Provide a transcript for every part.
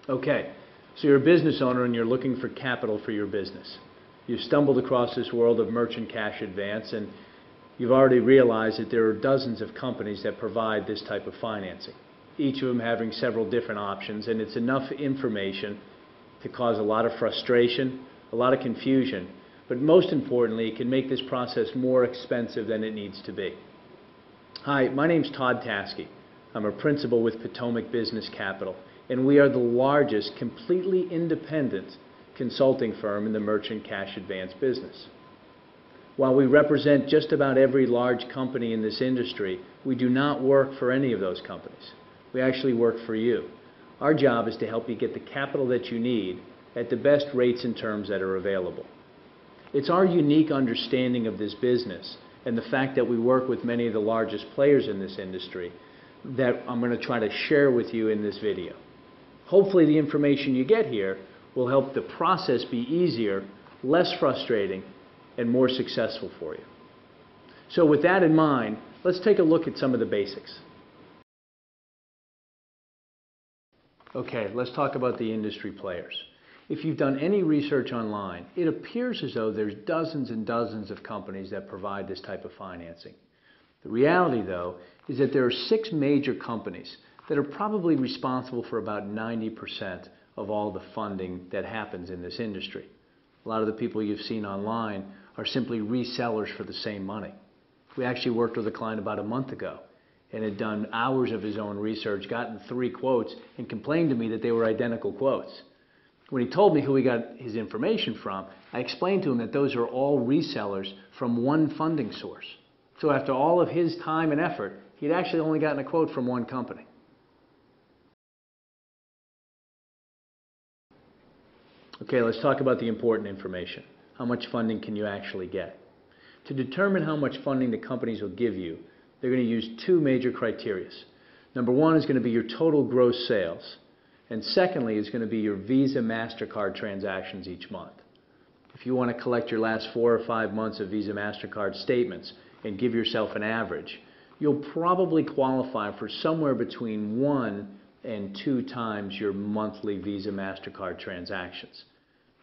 Okay, so you're a business owner and you're looking for capital for your business. You've stumbled across this world of merchant cash advance, and you've already realized that there are dozens of companies that provide this type of financing, each of them having several different options, and it's enough information to cause a lot of frustration, a lot of confusion, but most importantly, it can make this process more expensive than it needs to be. Hi, my name's Todd Taskey. I'm a principal with Potomac Business Capital, and we are the largest completely independent consulting firm in the merchant cash advance business. While we represent just about every large company in this industry, we do not work for any of those companies. We actually work for you. Our job is to help you get the capital that you need at the best rates and terms that are available. It's our unique understanding of this business and the fact that we work with many of the largest players in this industry that I'm going to try to share with you in this video. Hopefully the information you get here will help the process be easier, less frustrating, and more successful for you. So with that in mind, let's take a look at some of the basics. Okay, let's talk about the industry players. If you've done any research online, it appears as though there's dozens and dozens of companies that provide this type of financing. The reality, though, is that there are 6 major companies that are probably responsible for about 90% of all the funding that happens in this industry. A lot of the people you've seen online are simply resellers for the same money. We actually worked with a client about a month ago and had done hours of his own research, gotten 3 quotes, and complained to me that they were identical quotes. When he told me who he got his information from, I explained to him that those are all resellers from one funding source. So after all of his time and effort, he'd actually only gotten a quote from one company. Okay, let's talk about the important information. How much funding can you actually get? To determine how much funding the companies will give you, they're going to use 2 major criteria. Number 1 is going to be your total gross sales. And secondly is going to be your Visa, MasterCard transactions each month. If you want to collect your last 4 or 5 months of Visa, MasterCard statements and give yourself an average, you'll probably qualify for somewhere between 1 and 2 times your monthly Visa, MasterCard transactions.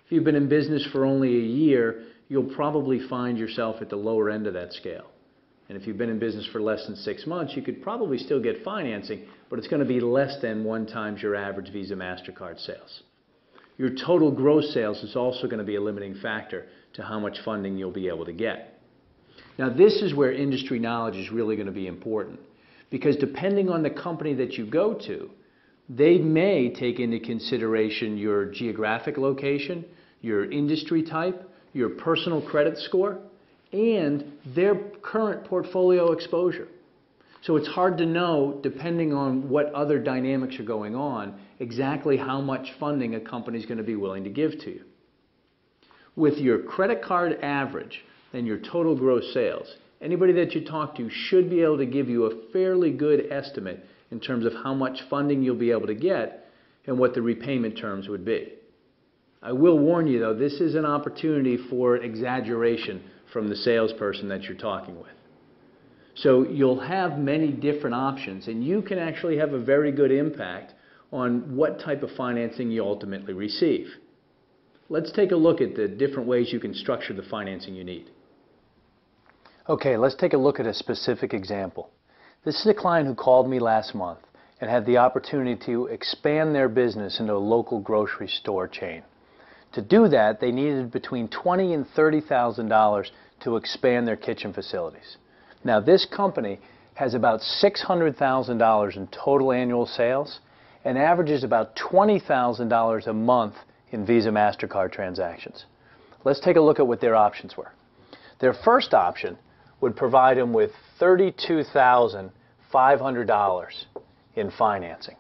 If you've been in business for only a year, you'll probably find yourself at the lower end of that scale. And if you've been in business for less than 6 months, you could probably still get financing, but it's going to be less than 1 times your average Visa, MasterCard sales. Your total gross sales is also going to be a limiting factor to how much funding you'll be able to get. Now this is where industry knowledge is really going to be important, because depending on the company that you go to, they may take into consideration your geographic location, your industry type, your personal credit score, and their current portfolio exposure. So it's hard to know, depending on what other dynamics are going on, exactly how much funding a company is going to be willing to give to you. With your credit card average and your total gross sales, anybody that you talk to should be able to give you a fairly good estimate in terms of how much funding you'll be able to get and what the repayment terms would be. I will warn you, though, this is an opportunity for exaggeration from the salesperson that you're talking with. So you'll have many different options, and you can actually have a very good impact on what type of financing you ultimately receive. Let's take a look at the different ways you can structure the financing you need. Okay, let's take a look at a specific example. This is a client who called me last month and had the opportunity to expand their business into a local grocery store chain. To do that, they needed between $20,000 and $30,000 to expand their kitchen facilities. Now, this company has about $600,000 in total annual sales and averages about $20,000 a month in Visa, MasterCard transactions. Let's take a look at what their options were. Their first option would provide them with $32,500 in financing.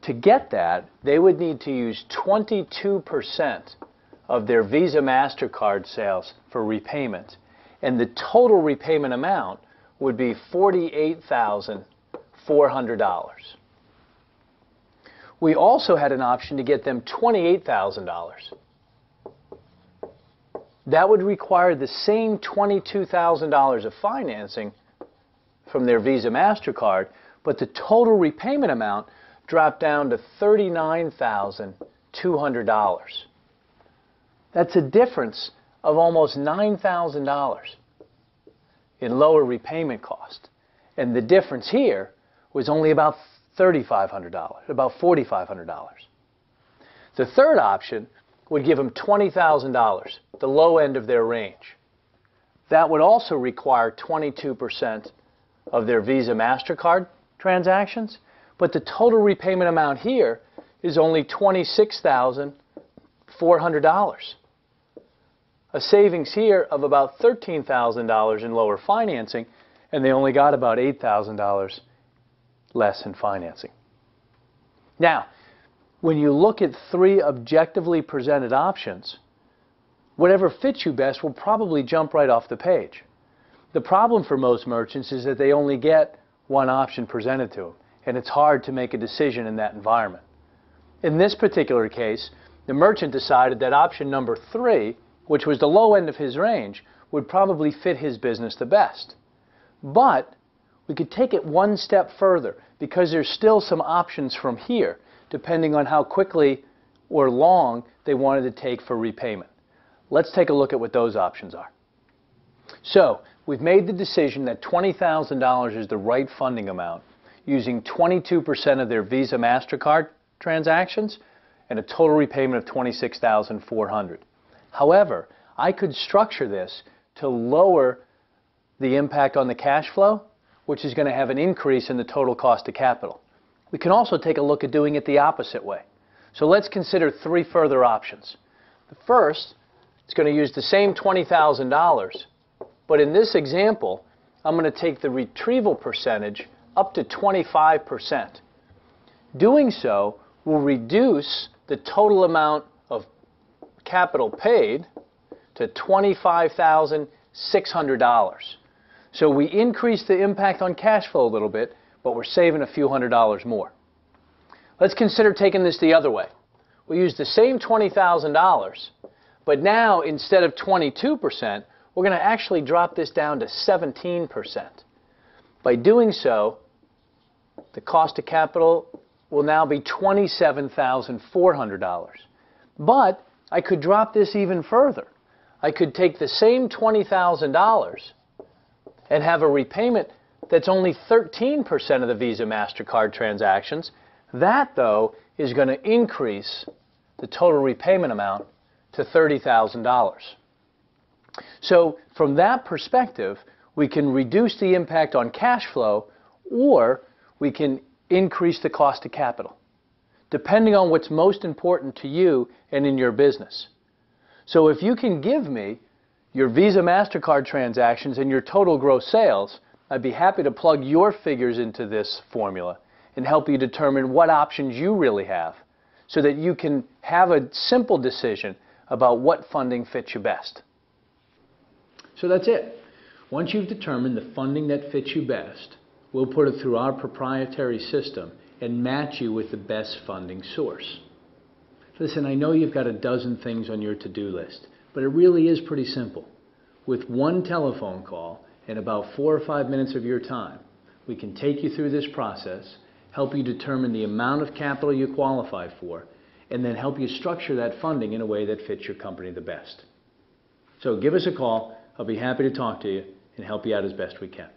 To get that, they would need to use 22% of their Visa, MasterCard sales for repayment, and the total repayment amount would be $48,400. We also had an option to get them $28,000. That would require the same $22,000 of financing from their Visa, MasterCard, but the total repayment amount dropped down to $39,200. That's a difference of almost $9,000 in lower repayment cost. And the difference here was only about $3,500, about $4,500. The third option would give them $20,000, the low end of their range. That would also require 22% of their Visa MasterCard transactions, but the total repayment amount here is only $26,400. A savings here of about $13,000 in lower financing, and they only got about $8,000 less in financing. Now, when you look at three objectively presented options, whatever fits you best will probably jump right off the page. The problem for most merchants is that they only get one option presented to them, and it's hard to make a decision in that environment. In this particular case, the merchant decided that option number 3, which was the low end of his range, would probably fit his business the best. But we could take it one step further because there's still some options from here, depending on how quickly or long they wanted to take for repayment. Let's take a look at what those options are. So, we've made the decision that $20,000 is the right funding amount, using 22% of their Visa MasterCard transactions and a total repayment of $26,400. However, I could structure this to lower the impact on the cash flow, which is going to have an increase in the total cost of capital. We can also take a look at doing it the opposite way. So let's consider 3 further options. The first, it's going to use the same $20,000, but in this example, I'm going to take the retrieval percentage up to 25%. Doing so will reduce the total amount of capital paid to $25,600. So we increase the impact on cash flow a little bit, but we're saving a few $100s more. Let's consider taking this the other way. We use the same $20,000, but now instead of 22%, we're going to actually drop this down to 17%. By doing so, the cost of capital will now be $27,400. But I could drop this even further. I could take the same $20,000 and have a repayment that's only 13% of the Visa MasterCard transactions. That, though, is going to increase the total repayment amount to $30,000. So from that perspective, we can reduce the impact on cash flow, or we can increase the cost of capital, depending on what's most important to you and in your business. So if you can give me your Visa MasterCard transactions and your total gross sales, I'd be happy to plug your figures into this formula and help you determine what options you really have so that you can have a simple decision about what funding fits you best. So that's it. Once you've determined the funding that fits you best, we'll put it through our proprietary system and match you with the best funding source. Listen, I know you've got a dozen things on your to-do list, but it really is pretty simple. With one telephone call and about 4 or 5 minutes of your time, we can take you through this process, help you determine the amount of capital you qualify for, and then help you structure that funding in a way that fits your company the best. So give us a call. I'll be happy to talk to you and help you out as best we can.